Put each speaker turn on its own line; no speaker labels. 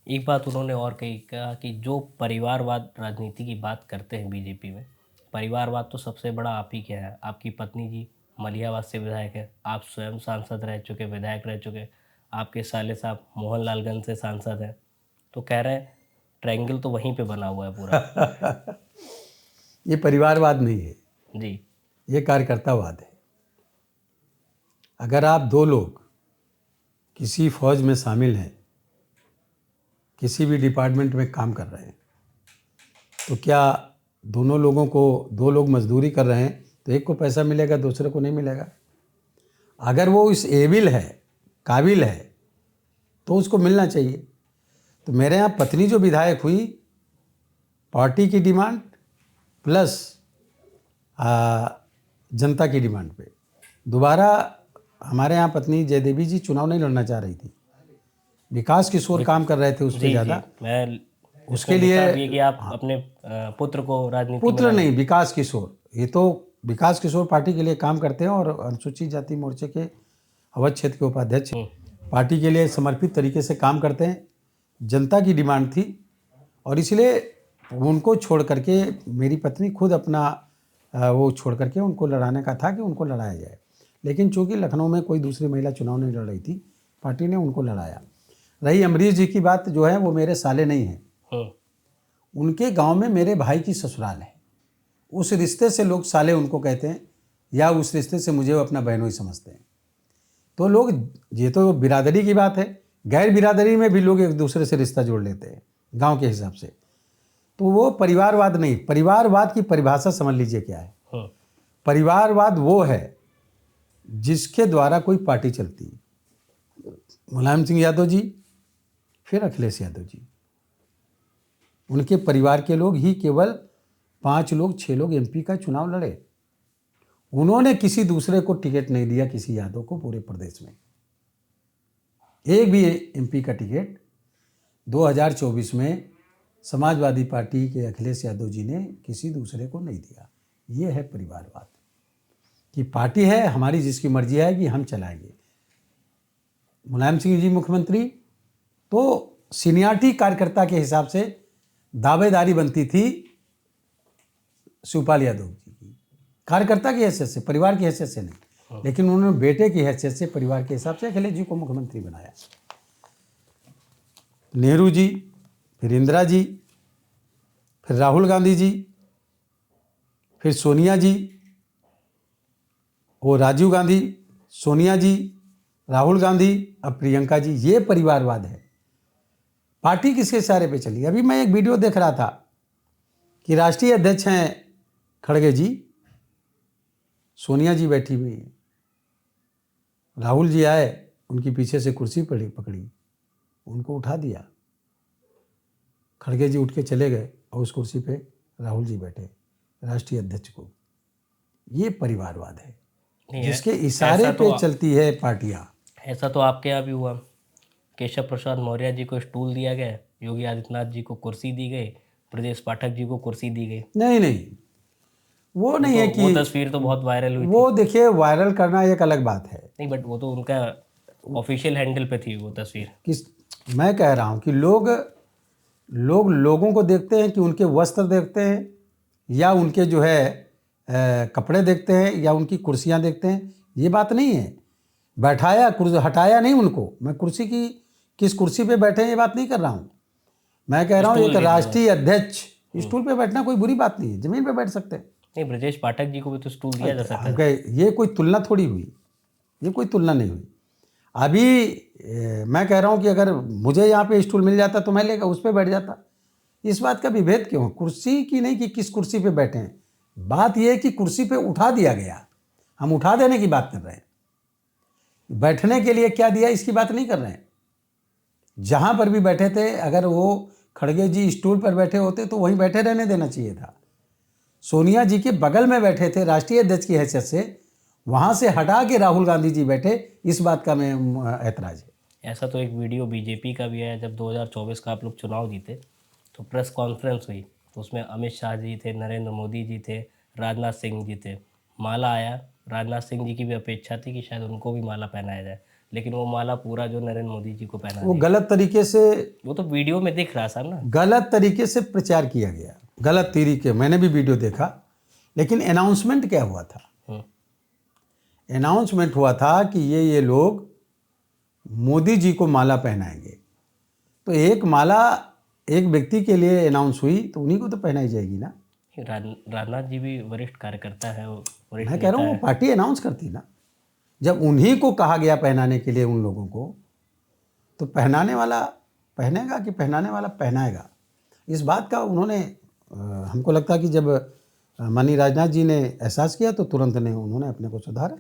एक बात उन्होंने और कही, कहा कि जो परिवारवाद राजनीति की बात करते हैं बीजेपी में, परिवारवाद तो सबसे बड़ा आप ही क्या है। आपकी पत्नी जी मलिहाबाद से विधायक है, आप स्वयं सांसद रह चुके, विधायक रह चुके, आपके साले साहब मोहनलालगंज से सांसद हैं। तो कह रहे हैं ट्रायंगल तो वहीं पे बना हुआ है पूरा।
ये परिवारवाद नहीं है
जी
ये कार्यकर्तावाद है। अगर आप दो लोग किसी फौज में शामिल हैं, किसी भी डिपार्टमेंट में काम कर रहे हैं, तो क्या दोनों लोगों को, दो लोग मजदूरी कर रहे हैं तो एक को पैसा मिलेगा, दूसरे को नहीं मिलेगा? अगर वो इस एबिल है, काबिल है, तो उसको मिलना चाहिए। तो मेरे यहाँ पत्नी जो विधायक हुई, पार्टी की डिमांड प्लस जनता की डिमांड पे। दोबारा हमारे यहाँ पत्नी जयदेवी जी चुनाव नहीं लड़ना चाह रही थी, विकास किशोर काम कर रहे थे उस पर ज़्यादा।
मैं
उसके लिए
ये कि आप अपने पुत्र को राजनीति
पुत्र नहीं, विकास किशोर, ये तो विकास किशोर पार्टी के लिए काम करते हैं और अनुसूचित जाति मोर्चे के अवध क्षेत्र के उपाध्यक्ष, पार्टी के लिए समर्पित तरीके से काम करते हैं। जनता की डिमांड थी और इसलिए उनको छोड़ करके मेरी पत्नी खुद अपना वो छोड़ करके उनको लड़ाने का था कि उनको लड़ाया जाए। लेकिन चूंकि लखनऊ में कोई दूसरी महिला चुनाव नहीं लड़ रही थी, पार्टी ने उनको लड़ाया। रही अमरीश जी की बात, जो है वो मेरे साले नहीं हैं, उनके गांव में मेरे भाई की ससुराल है। उस रिश्ते से लोग साले उनको कहते हैं, या उस रिश्ते से मुझे वो अपना बहनोई समझते हैं। तो लोग, ये तो बिरादरी की बात है, गैर बिरादरी में भी लोग एक दूसरे से रिश्ता जोड़ लेते हैं गांव के हिसाब से। तो वो परिवारवाद नहीं। परिवारवाद की परिभाषा समझ लीजिए क्या है। परिवारवाद वो है जिसके द्वारा कोई पार्टी चलती है। मुलायम सिंह यादव जी, फिर अखिलेश यादव जी, उनके परिवार के लोग ही केवल 5 लोग 6 लोग एमपी का चुनाव लड़े। उन्होंने किसी दूसरे को टिकट नहीं दिया, किसी यादव को पूरे प्रदेश में एक भी एमपी का टिकट 2024 में समाजवादी पार्टी के अखिलेश यादव जी ने किसी दूसरे को नहीं दिया। ये है परिवारवाद कि पार्टी है हमारी, जिसकी मर्जी है कि हम चलाएंगे। मुलायम सिंह जी मुख्यमंत्री तो सीनियरिटी कार्यकर्ता के हिसाब से दावेदारी बनती थी शिवपाल यादव जी की, कार्यकर्ता की हैसियत से, परिवार की हैसियत से नहीं। लेकिन उन्होंने बेटे की हैसियत से, परिवार के हिसाब से अखिलेश जी को मुख्यमंत्री बनाया। नेहरू जी, फिर इंदिरा जी, फिर राहुल गांधी जी, फिर सोनिया जी, वो राजीव गांधी, सोनिया जी, राहुल गांधी, अब प्रियंका जी। ये परिवारवाद है। पार्टी किसके सहारे पे चली? अभी मैं एक वीडियो देख रहा था कि राष्ट्रीय अध्यक्ष हैं खड़गे जी, सोनिया जी बैठी हुई है, राहुल जी आए, उनकी पीछे से कुर्सी पकड़ी, उनको उठा दिया, खड़गे जी उठ के चले गए और उस कुर्सी पे राहुल जी बैठे, राष्ट्रीय अध्यक्ष को। ये परिवारवाद है जिसके इशारे पे चलती है पार्टियां।
ऐसा तो आपके यहाँ भी हुआ, केशव प्रसाद मौर्य जी को स्टूल दिया गया, योगी आदित्यनाथ जी को कुर्सी दी गई, ब्रजेश पाठक जी को कुर्सी दी गई।
नहीं, वो नहीं है कि
वो तस्वीर तो बहुत वायरल हुई
वो देखिए, वायरल करना एक अलग बात है।
नहीं, बट वो तो उनका ऑफिशियल हैंडल पे थी वो तस्वीर।
मैं कह रहा हूँ कि लोगों को देखते हैं कि उनके वस्त्र देखते हैं, या उनके जो है कपड़े देखते हैं, या उनकी कुर्सियाँ देखते हैं। ये बात नहीं है। बैठाया, हटाया नहीं उनको। मैं कुर्सी की, किस कुर्सी पे बैठे हैं ये बात नहीं कर रहा हूँ। मैं कह रहा हूँ एक राष्ट्रीय अध्यक्ष स्टूल पे बैठना कोई बुरी बात नहीं है, जमीन पे बैठ सकते हैं।
नहीं, ब्रजेश पाठक जी को भी तो स्टूल दिया जा सकता है।
ये कोई तुलना थोड़ी हुई, ये कोई तुलना नहीं हुई। अभी मैं कह रहा हूँ कि अगर मुझे यहाँ पे स्टूल मिल जाता तो मैं लेकर उस पर बैठ जाता। इस बात का विभेद क्यों? कुर्सी की नहीं कि किस कुर्सी पे बैठे हैं। बात यह है कि कुर्सी पे उठा दिया गया, हम उठा देने की बात कर रहे हैं। बैठने के लिए क्या दिया इसकी बात नहीं कर रहे हैं। जहाँ पर भी बैठे थे, अगर वो खड़गे जी स्टूल पर बैठे होते तो वहीं बैठे रहने देना चाहिए था। सोनिया जी के बगल में बैठे थे राष्ट्रीय अध्यक्ष की हैसियत से, वहाँ से हटा के राहुल गांधी जी बैठे, इस बात का मैं ऐतराज़ है।
ऐसा तो एक वीडियो बीजेपी का भी है, जब 2024 का आप लोग चुनाव जीते तो प्रेस कॉन्फ्रेंस हुई, तो उसमें अमित शाह जी थे, नरेंद्र मोदी जी थे, राजनाथ सिंह जी थे। माला आया, राजनाथ सिंह जी की भी अपेक्षा थी कि शायद उनको भी माला पहनाया जाए, लेकिन वो माला पूरा जो नरेंद्र मोदी जी को पहना
वो
दी,
गलत तरीके से
वो तो वीडियो में दिख रहा था ना।
गलत तरीके से प्रचार किया गया, गलत तरीके, मैंने भी वीडियो देखा। लेकिन अनाउंसमेंट क्या हुआ था? अनाउंसमेंट हुआ था कि ये लोग मोदी जी को माला पहनाएंगे। तो एक माला एक व्यक्ति के लिए अनाउंस हुई तो उन्हीं को तो पहनाई जाएगी ना।
राजनाथ जी भी वरिष्ठ कार्यकर्ता है, वो वरिष्ठ
मैं कह रहा हूँ वो पार्टी अनाउंस करती ना। जब उन्हीं को कहा गया पहनाने के लिए उन लोगों को, तो पहनाने वाला पहनेगा कि पहनाने वाला पहनाएगा? इस बात का उन्होंने हमको लगता है कि जब माननीय राजनाथ जी ने एहसास किया तो तुरंत ने उन्होंने अपने को सुधारा।